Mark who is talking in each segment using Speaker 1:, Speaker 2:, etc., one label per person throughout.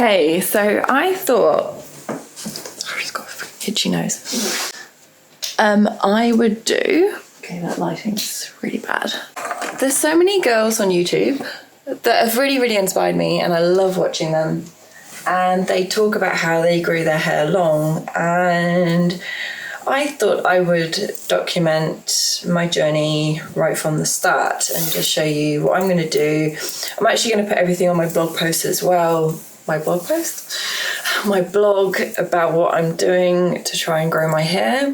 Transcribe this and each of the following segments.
Speaker 1: Okay, so I thought, I've just got a itchy nose. I would do, okay, that lighting's really bad. There's so many girls on YouTube that have really, really inspired me, and I love watching them. And they talk about how they grew their hair long, and I thought I would document my journey right from the start and just show you what I'm going to do. I'm actually going to put everything on my blog post as well. My blog about what I'm doing to try and grow my hair.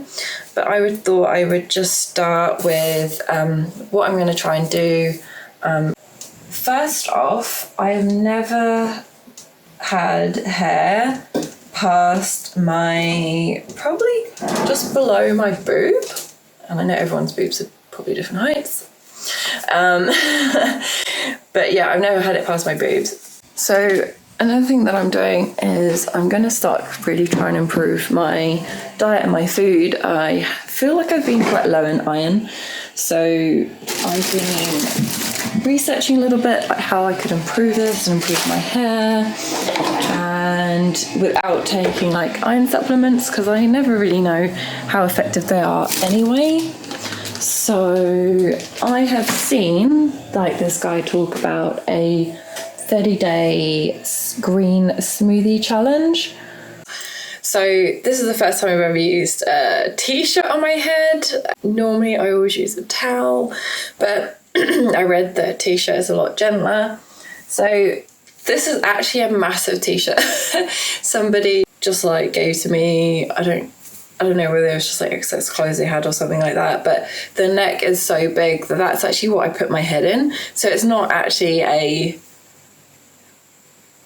Speaker 1: But I thought I would just start with what I'm going to try and do. First off, I've never had hair past my, probably just below my boob. And I know everyone's boobs are probably different heights. But yeah, I've never had it past my boobs. So another thing that I'm doing is I'm going to start really trying to improve my diet and my food. I feel like I've been quite low in iron. So I've been researching a little bit about how I could improve this and improve my hair, and without taking like iron supplements, because I never really know how effective they are anyway. So I have seen like this guy talk about a 30-day green smoothie challenge. So this is the first time I've ever used a t-shirt on my head. Normally I always use a towel, but I read that t-shirt is a lot gentler. So this is actually a massive t-shirt. Somebody just like gave to me, I don't know whether it was just like excess clothes they had or something like that, but the neck is so big that that's actually what I put my head in. So it's not actually a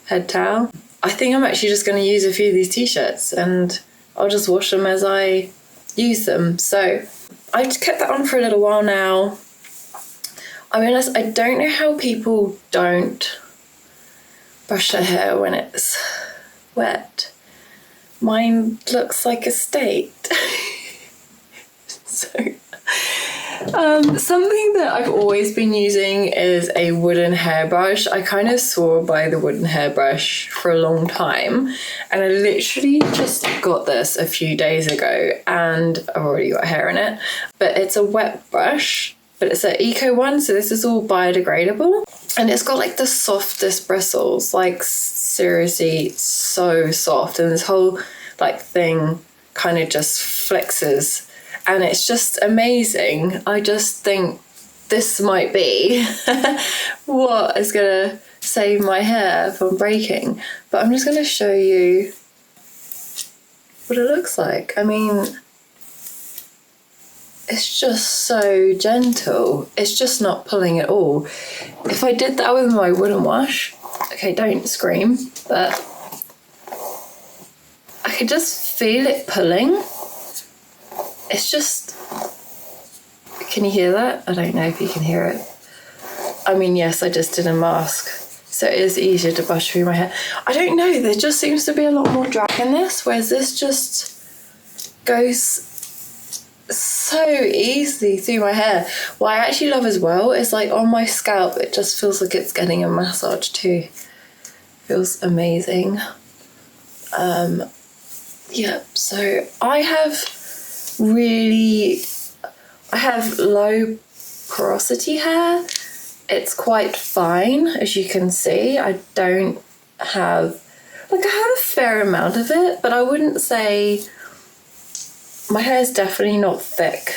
Speaker 1: head towel. I think I'm actually just going to use a few of these t-shirts and I'll just wash them as I use them. So I've kept that on for a little while now. I realize I don't know how people don't brush their hair when it's wet. Mine looks like a state. So something that I've always been using is a wooden hairbrush. I kind of swore by the wooden hairbrush for a long time, and I literally just got this a few days ago and I've already got hair in it. But it's a wet brush, but it's an eco one, so this is all biodegradable, and it's got like the softest bristles, like seriously so soft, and this whole like thing kind of just flexes. And it's just amazing. I just think this might be what is going to save my hair from breaking. But I'm just going to show you what it looks like. I mean, it's just so gentle. It's just not pulling at all. If I did that with my wooden wash, okay, don't scream, but I could just feel it pulling. It's just, can you hear that? I don't know if you can hear it. I mean, yes, I just did a mask, so it is easier to brush through my hair. I don't know, there just seems to be a lot more drag in this, whereas this just goes so easily through my hair. What I actually love as well is like on my scalp, it just feels like it's getting a massage too. Feels amazing. Yeah, so I have low porosity hair. It's quite fine, as you can see. I don't have, like, I have a fair amount of it, but I wouldn't say, my hair is definitely not thick.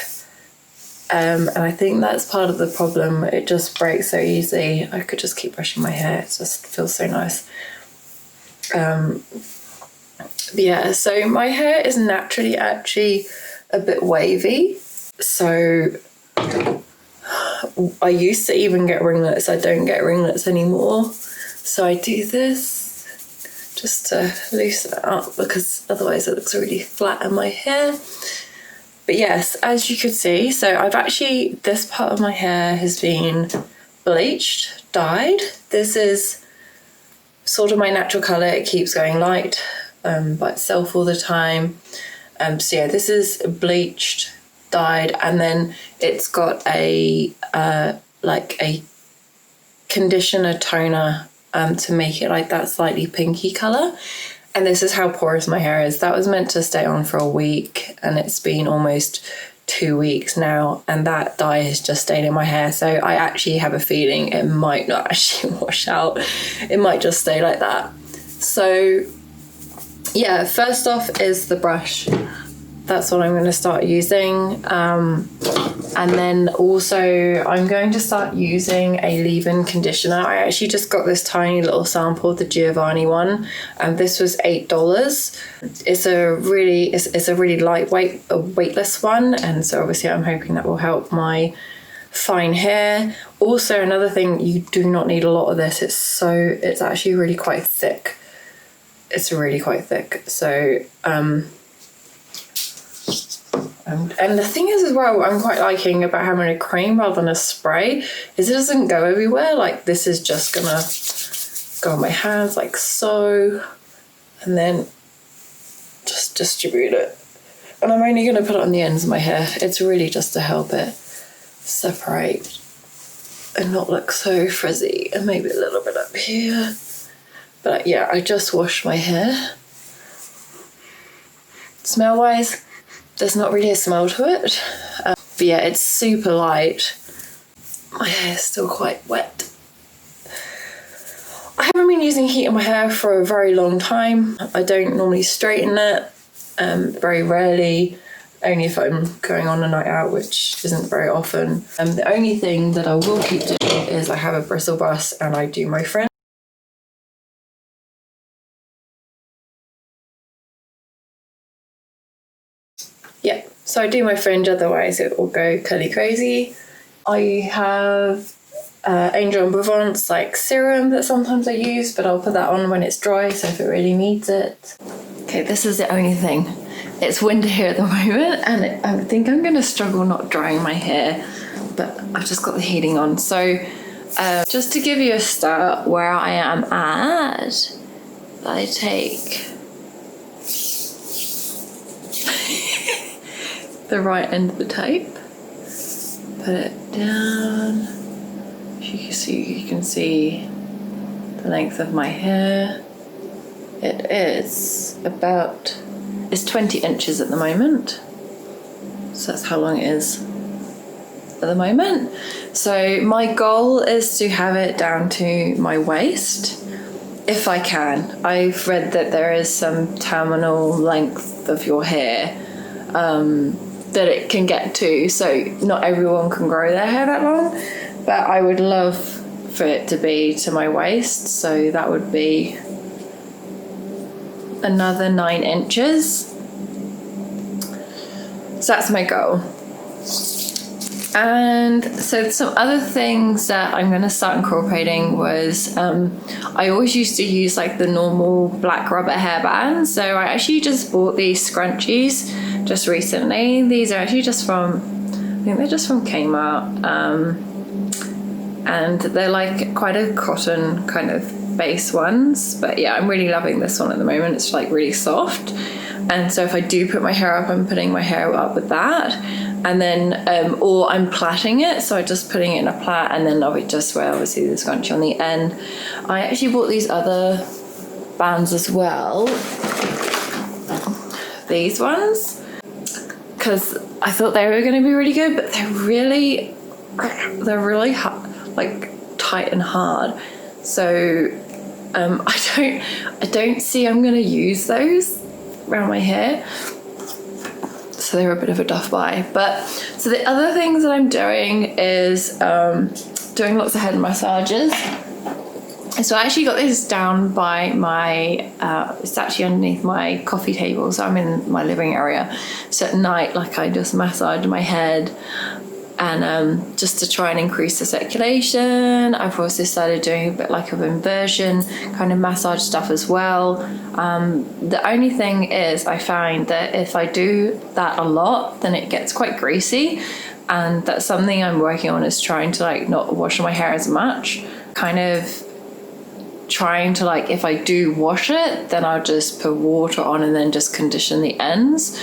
Speaker 1: And I think that's part of the problem. It just breaks so easily. I could just keep brushing my hair. It just feels so nice. Yeah, so my hair is naturally actually a bit wavy. So I used to even get ringlets. I don't get ringlets anymore. So I do this just to loosen it up, because otherwise it looks really flat in my hair. But yes, as you can see, so I've actually, this part of my hair has been bleached, dyed. This is sort of my natural colour. It keeps going light by itself all the time. So yeah, this is bleached, dyed, and then it's got a like a conditioner toner to make it like that slightly pinky colour. And this is how porous my hair is. That was meant to stay on for a week, and it's been almost 2 weeks now, and that dye has just stayed in my hair. So I actually have a feeling it might not actually wash out. It might just stay like that. So yeah, first off is the brush. That's what I'm going to start using. And then also I'm going to start using a leave-in conditioner. I actually just got this tiny little sample, the Giovanni one, and this was $8. It's a really lightweight, weightless one, and so obviously I'm hoping that will help my fine hair. Also, another thing, you do not need a lot of this. It's actually really quite thick. It's really quite thick. So and the thing is as well, I'm quite liking about having a cream rather than a spray, is it doesn't go everywhere. Like, this is just gonna go on my hands like so, and then just distribute it. And I'm only gonna put it on the ends of my hair. It's really just to help it separate and not look so frizzy, and maybe a little bit up here. But yeah, I just washed my hair. Smell wise, there's not really a smell to it, but yeah, it's super light. My hair is still quite wet. I haven't been using heat on my hair for a very long time. I don't normally straighten it, very rarely, only if I'm going on a night out, which isn't very often. The only thing that I will keep doing is I have a bristle bus and I do my fringe. Yeah, so I do my fringe, otherwise it will go curly crazy. I have Angel and Provence like serum that sometimes I use, but I'll put that on when it's dry, so if it really needs it. Okay, this is the only thing. It's winter here at the moment, and I think I'm going to struggle not drying my hair, but I've just got the heating on. So just to give you a start where I am at, I take the right end of the tape, put it down. You can see the length of my hair. It is it's 20 inches at the moment, so that's how long it is at the moment. So my goal is to have it down to my waist if I can. I've read that there is some terminal length of your hair that it can get to, so not everyone can grow their hair that long, but I would love for it to be to my waist, so that would be another 9 inches. So that's my goal. And so some other things that I'm going to start incorporating was I always used to use like the normal black rubber hairbands, so I actually just bought these scrunchies just recently. These are actually just from, I think they're just from Kmart, and they're like quite a cotton kind of base ones, but yeah, I'm really loving this one at the moment. It's like really soft, and so if I do put my hair up, I'm putting my hair up with that, and then or I'm plaiting it, so I'm just putting it in a plait, and then I'll just wear obviously the scrunchie on the end. I actually bought these other bands as well, these ones, because I thought they were going to be really good, but they're really hard, like tight and hard. So I don't see I'm going to use those around my hair. So they're a bit of a duff buy. But so the other things that I'm doing is doing lots of head massages. So I actually got this down by my, it's actually underneath my coffee table, so I'm in my living area. So at night, like, I just massage my head, and just to try and increase the circulation. I've also started doing a bit like of inversion kind of massage stuff as well. The only thing is, I find that if I do that a lot, then it gets quite greasy, and that's something I'm working on, is trying to like not wash my hair as much, kind of trying to, like, if I do wash it, then I'll just put water on and then just condition the ends,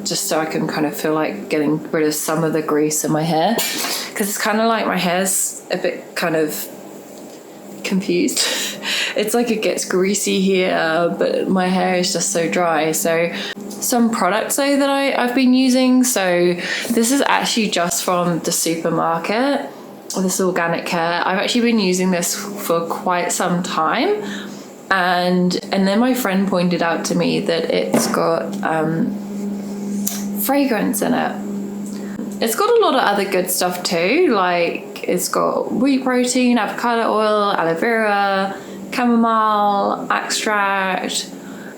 Speaker 1: just so I can kind of feel like getting rid of some of the grease in my hair, because it's kind of like my hair's a bit kind of confused. It's like it gets greasy here, but my hair is just so dry. So some products though that I've been using. So this is actually just from the supermarket, this organic care. I've actually been using this for quite some time. And then my friend pointed out to me that it's got fragrance in it. It's got a lot of other good stuff too, like it's got wheat protein, avocado oil, aloe vera, chamomile extract,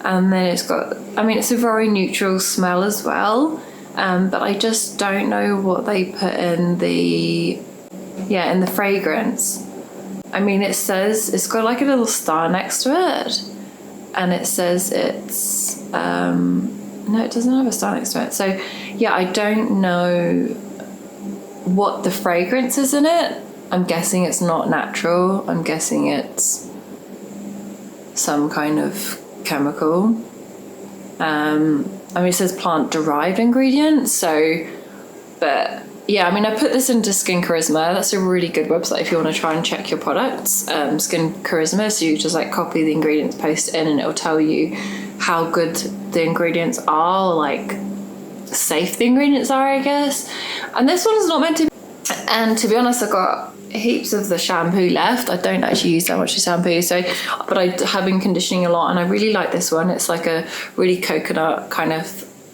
Speaker 1: and then it's got, I mean, it's a very neutral smell as well, but I just don't know what they put in the fragrance. I mean, it says it's got like a little star next to it, and it says it's no, it doesn't have a star next to it. So yeah, I don't know what the fragrance is in it. I'm guessing it's not natural. I'm guessing it's some kind of chemical. I mean, it says plant derived ingredients, so, but yeah, I mean, I put this into Skin Carisma. That's a really good website if you want to try and check your products. Skin Carisma, so you just like copy the ingredients, paste it in, and it'll tell you how good the ingredients are, like safe the ingredients are, I guess. And this one is not meant to be. And to be honest, I've got heaps of the shampoo left. I don't actually use that much of shampoo, so, but I have been conditioning a lot, and I really like this one. It's like a really coconut kind of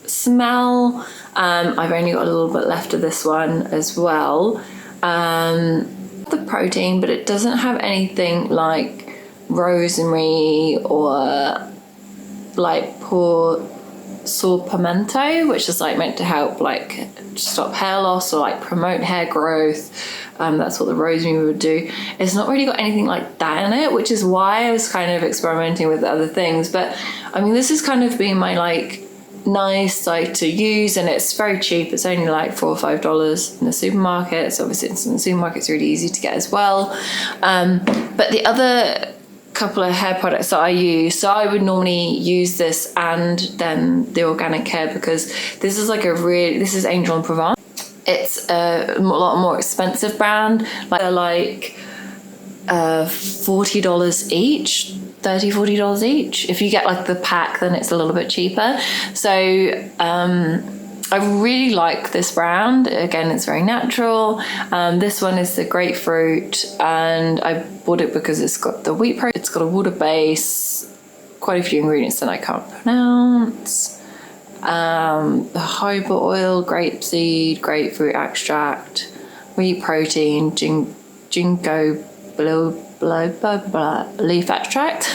Speaker 1: smell. I've only got a little bit left of this one as well. The protein, but it doesn't have anything like rosemary or like saw pimento, which is like meant to help like stop hair loss or like promote hair growth. That's what the rosemary would do. It's not really got anything like that in it, which is why I was kind of experimenting with other things. But I mean, this has kind of been my like nice like to use, and it's very cheap. It's only like $4 or $5 in the supermarket. So obviously it's in the supermarket, it's really easy to get as well. But the other couple of hair products that I use, so I would normally use this and then the organic care, because this is like this is Angel and Provence. It's a lot more expensive brand, like $40 each, $30-$40 each. If you get like the pack, then it's a little bit cheaper. So I really like this brand. Again, it's very natural. This one is the grapefruit, and I bought it because it's got the wheat protein, it's got a water base, quite a few ingredients that I can't pronounce. The jojoba oil, grapeseed, grapefruit extract, wheat protein, ginkgo biloba leaf extract.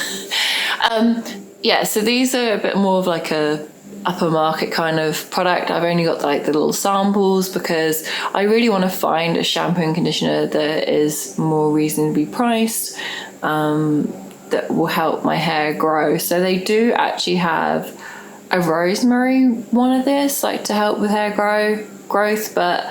Speaker 1: Yeah, so these are a bit more of like a upper market kind of product. I've only got like the little samples because I really want to find a shampoo and conditioner that is more reasonably priced, that will help my hair grow. So they do actually have a rosemary one of this, like to help with hair growth, but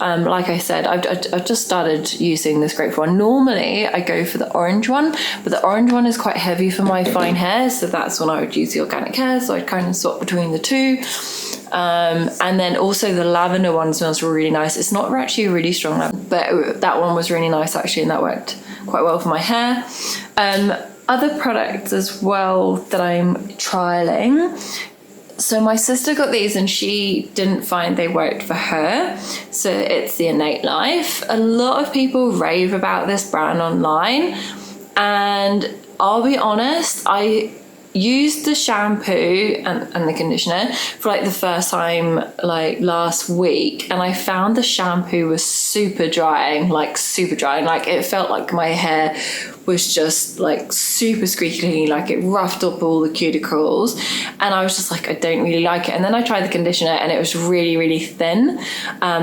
Speaker 1: like I said, I've just started using this grapefruit one. Normally I go for the orange one, but the orange one is quite heavy for my fine hair, so that's when I would use the organic hair. So I'd kind of swap between the two. And then also the lavender one smells really nice. It's not actually a really strong lavender, but that one was really nice actually, and that worked quite well for my hair. Other products as well that I'm trialing. So my sister got these and she didn't find they worked for her. So it's the Innate Life. A lot of people rave about this brand online, and I'll be honest, I used the shampoo and the conditioner for like the first time like last week, and I found the shampoo was super drying. Like it felt like my hair was just like super squeaky, like it roughed up all the cuticles, and I was just like, I don't really like it. And then I tried the conditioner and it was really, really thin.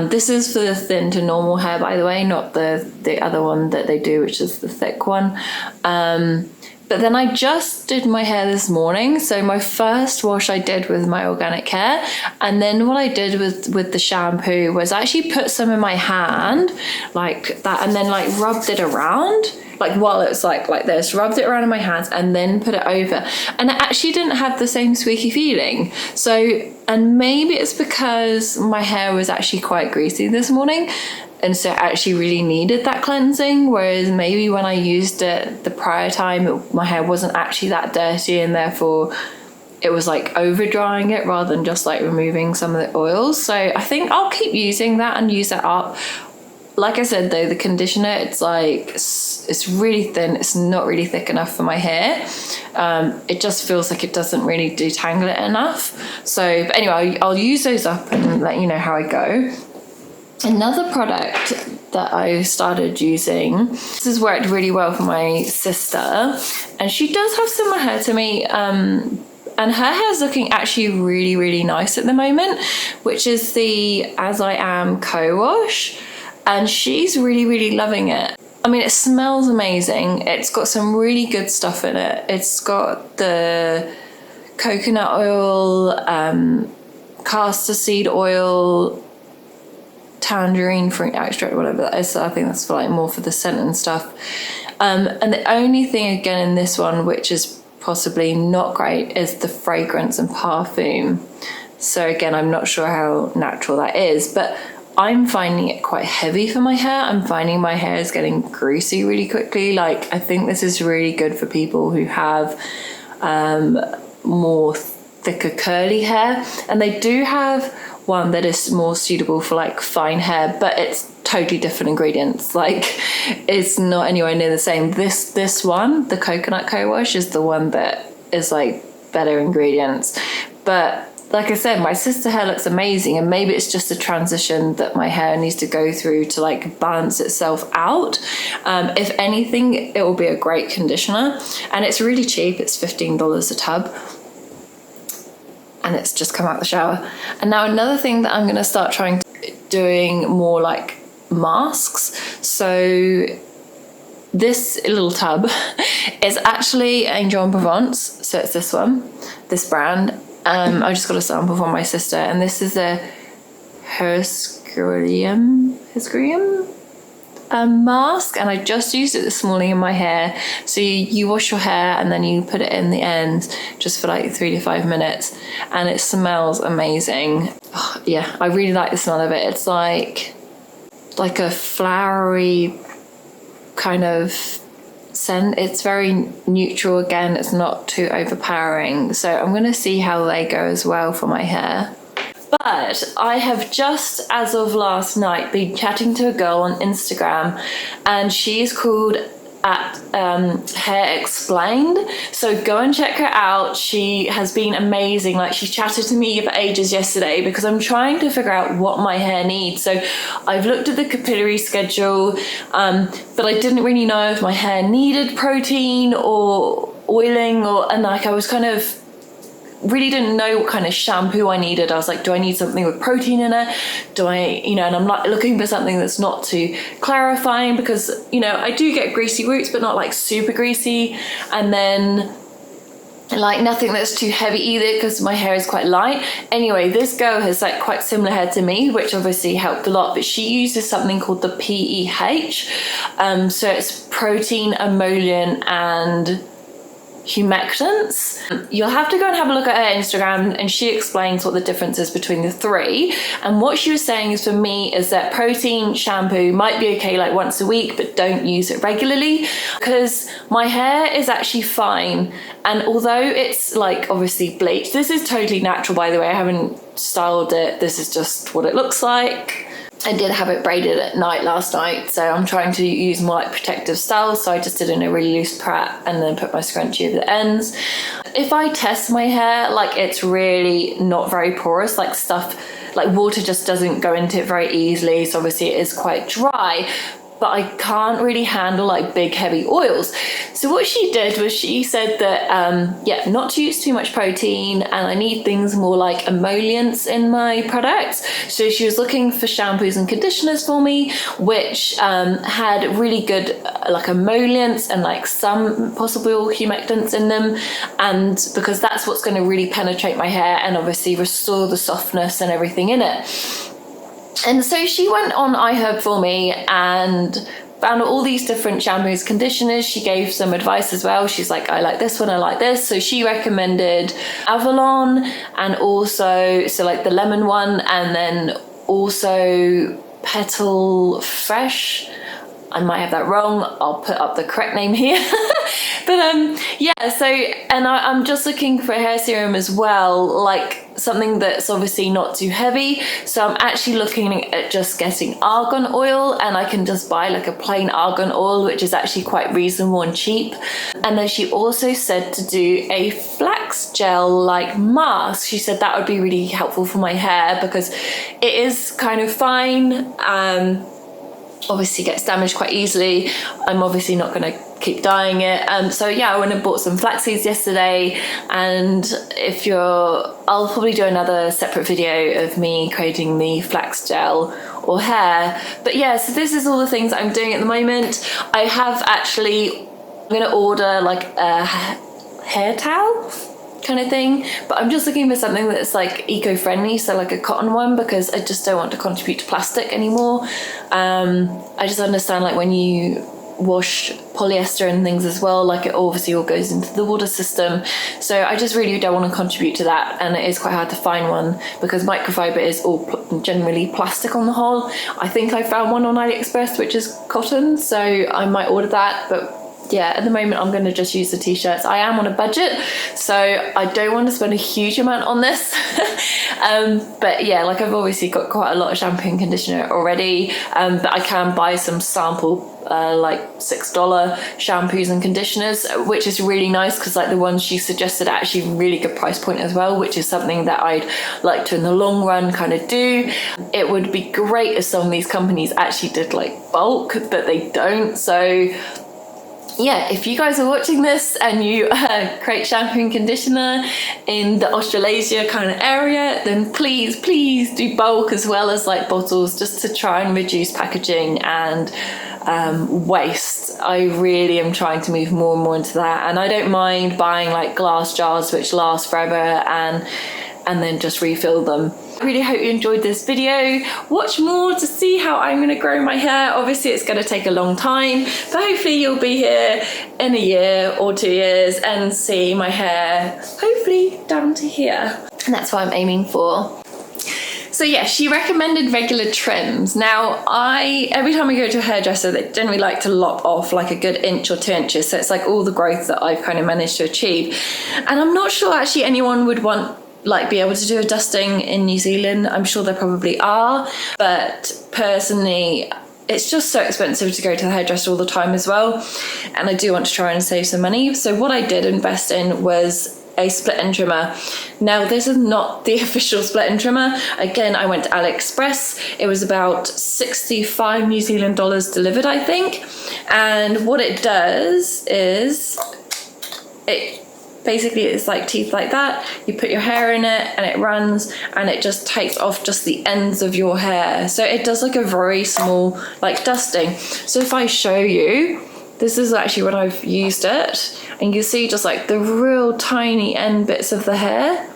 Speaker 1: This is for the thin to normal hair, by the way, not the other one that they do, which is the thick one. But then I just did my hair this morning. So my first wash I did with my organic hair, and then what I did with the shampoo was actually put some in my hand like that, and then like rubbed it around, like while it's like this, rubbed it around in my hands and then put it over. And it actually didn't have the same squeaky feeling. So, and maybe it's because my hair was actually quite greasy this morning. and so it actually really needed that cleansing, whereas maybe when I used it the prior time, my hair wasn't actually that dirty, and therefore it was like over drying it rather than just like removing some of the oils. So I think I'll keep using that and use that up. Like I said though, the conditioner, it's like it's really thin, it's not really thick enough for my hair. It just feels like it doesn't really detangle it enough. So but anyway, I'll use those up and let you know how I go. Another product that I started using, this has worked really well for my sister, and she does have similar hair to me, and her hair's looking actually really, really nice at the moment, which is the As I Am co-wash, and she's really, really loving it. I mean, it smells amazing. It's got some really good stuff in it. It's got the coconut oil, castor seed oil, tangerine fruit extract, whatever that is. So I think that's for like more for the scent and stuff. And the only thing again in this one, which is possibly not great, is the fragrance and perfume. So again, I'm not sure how natural that is, but I'm finding it quite heavy for my hair. I'm finding my hair is getting greasy really quickly. Like, I think this is really good for people who have more thicker curly hair, and they do have one that is more suitable for like fine hair, but it's totally different ingredients. Like, it's not anywhere near the same. This one, the coconut co-wash, is the one that is like better ingredients. But like I said, my sister hair looks amazing, and maybe it's just a transition that my hair needs to go through to like balance itself out. If anything, it will be a great conditioner, and it's really cheap. It's $15 a tub, and it's just come out the shower. And now another thing that I'm going to start doing more like masks. So this little tub is actually Angel in Provence. So it's this one, this brand. I just got a sample from my sister, and this is a Helichrysum mask, and I just used it this morning in my hair. So you wash your hair and then you put it in the end just for like 3 to 5 minutes, and it smells amazing. Oh, yeah, I really like the smell of it. It's like a flowery kind of scent. It's very neutral again, it's not too overpowering. So I'm going to see how they go as well for my hair. But I have just, as of last night, been chatting to a girl on Instagram, and she's called Hair Explained. So go and check her out. She has been amazing. Like, she chatted to me for ages yesterday because I'm trying to figure out what my hair needs. So I've looked at the capillary schedule, but I didn't really know if my hair needed protein or oiling, and like I was kind of really didn't know what kind of shampoo I needed. I was like, do I need something with protein in it? Do I, and I'm like looking for something that's not too clarifying, because, I do get greasy roots, but not like super greasy. And then like nothing that's too heavy either, because my hair is quite light. Anyway, this girl has like quite similar hair to me, which obviously helped a lot, but she uses something called the PEH. So it's protein, emollient, and humectants. You'll have to go and have a look at her Instagram, and she explains what the difference is between the three. And what she was saying is, for me, is that protein shampoo might be okay like once a week, but don't use it regularly, because my hair is actually fine. And although it's like obviously bleached, this is totally natural, by the way. I haven't styled it. This is just what it looks like. I did have it braided at night last night, so I'm trying to use more like protective styles. So I just did in a really loose plait and then put my scrunchie over the ends. If I test my hair, like, it's really not very porous, like stuff like water just doesn't go into it very easily. So obviously it is quite dry, but I can't really handle like big heavy oils. So what she did was she said that not to use too much protein, and I need things more like emollients in my products. So she was looking for shampoos and conditioners for me which had really good like emollients and like some possible humectants in them, and because that's what's going to really penetrate my hair and obviously restore the softness and everything in it. And so she went on iHerb for me and found all these different shampoos, conditioners. She gave some advice as well. She's like, I like this one, I like this. So she recommended Avalon, and also, so like the lemon one, and then also Petal Fresh. I might have that wrong. I'll put up the correct name here. But yeah, so, and I'm just looking for a hair serum as well, like something that's obviously not too heavy. So I'm actually looking at just getting argan oil, and I can just buy like a plain argan oil, which is actually quite reasonable and cheap. And then she also said to do a flax gel like mask. She said that would be really helpful for my hair because it is kind of fine. Obviously gets damaged quite easily. I'm obviously not going to keep dyeing it. So yeah, I went and bought some flax seeds yesterday, and I'll probably do another separate video of me creating the flax gel or hair. But yeah, so this is all the things I'm doing at the moment. I'm going to order like a hair towel kind of thing, but I'm just looking for something that's like eco-friendly, so like a cotton one, because I just don't want to contribute to plastic anymore. I just understand like when you wash polyester and things as well, like it obviously all goes into the water system, so I just really don't want to contribute to that, and it is quite hard to find one because microfiber is all generally plastic on the whole. I think I found one on AliExpress which is cotton, so I might order that, but yeah, at the moment I'm going to just use the t-shirts. I am on a budget, so I don't want to spend a huge amount on this. But yeah, like I've obviously got quite a lot of shampoo and conditioner already, but I can buy some sample like $6 shampoos and conditioners, which is really nice because like the ones she suggested are actually really good price point as well, which is something that I'd like to in the long run kind of do. It would be great if some of these companies actually did like bulk, but they don't. So yeah, if you guys are watching this and you create shampoo and conditioner in the Australasia kind of area, then please do bulk as well as like bottles, just to try and reduce packaging and waste. I really am trying to move more and more into that, and I don't mind buying like glass jars which last forever and then just refill them. I really hope you enjoyed this video. Watch more to see how I'm going to grow my hair. Obviously it's going to take a long time, but hopefully you'll be here in a year or 2 years and see my hair hopefully down to here. And that's what I'm aiming for. So yeah, she recommended regular trims. Now every time I go to a hairdresser, they generally like to lop off like a good inch or 2 inches. So it's like all the growth that I've kind of managed to achieve. And I'm not sure actually anyone would be able to do a dusting in New Zealand. I'm sure there probably are, but personally it's just so expensive to go to the hairdresser all the time as well, and I do want to try and save some money. So what I did invest in was a split end trimmer. Now this is not the official split end trimmer. Again, I went to AliExpress. It was about 65 New Zealand dollars delivered, I think. And what it does is basically it's like teeth like that. You put your hair in it and it runs, and it just takes off just the ends of your hair. So it does like a very small like dusting. So if I show you, this is actually when I've used it, and you see just like the real tiny end bits of the hair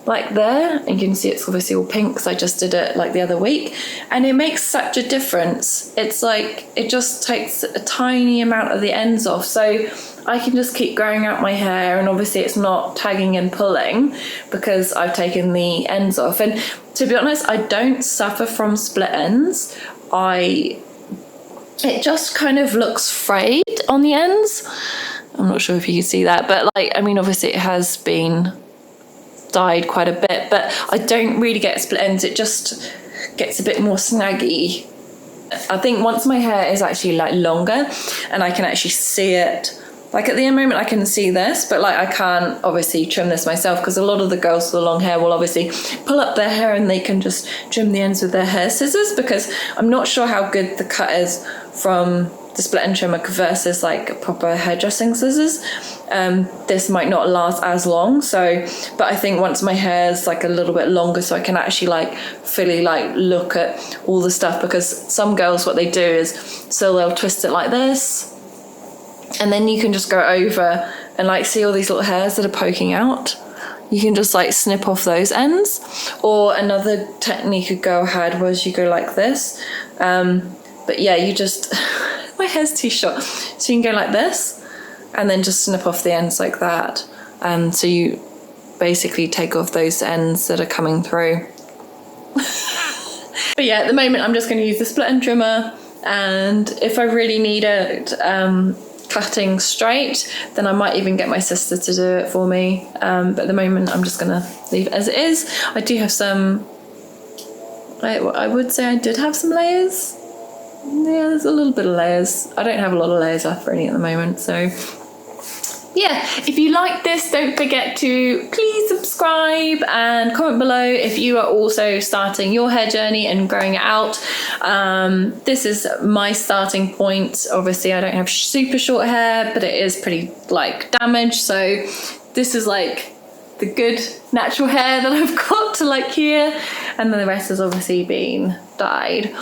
Speaker 1: like there, and you can see it's obviously all pink because I just did it like the other week, and it makes such a difference. It's like it just takes a tiny amount of the ends off, so I can just keep growing out my hair, and obviously it's not tagging and pulling because I've taken the ends off. And to be honest, I don't suffer from split ends. It just kind of looks frayed on the ends. I'm not sure if you can see that, but like, I mean, obviously it has been dyed quite a bit, but I don't really get split ends. It just gets a bit more snaggy. I think once my hair is actually like longer and I can actually see it, like at the moment I can see this, but like I can't obviously trim this myself, because a lot of the girls with the long hair will obviously pull up their hair and they can just trim the ends with their hair scissors, because I'm not sure how good the cut is from the split end trimmer versus like proper hairdressing scissors. This might not last as long, so, but I think once my hair is like a little bit longer, so I can actually like fully like look at all the stuff, because some girls, what they do is, so they'll twist it like this, and then you can just go over and like see all these little hairs that are poking out. You can just like snip off those ends. Or another technique you go ahead was you go like this, but yeah, you just my hair's too short, so you can go like this and then just snip off the ends like that. So you basically take off those ends that are coming through. But But yeah, at the moment I'm just going to use the split end trimmer, and if I really need it cutting straight, then I might even get my sister to do it for me. But at the moment I'm just going to leave it as it is. I do have some, I would say I did have some layers. Yeah, there's a little bit of layers. I don't have a lot of layers left for any at the moment, so yeah, if you like this, don't forget to please subscribe and comment below if you are also starting your hair journey and growing it out. This is my starting point. Obviously I don't have super short hair, but it is pretty like damaged, so this is like the good natural hair that I've got to like here, and then the rest has obviously been dyed.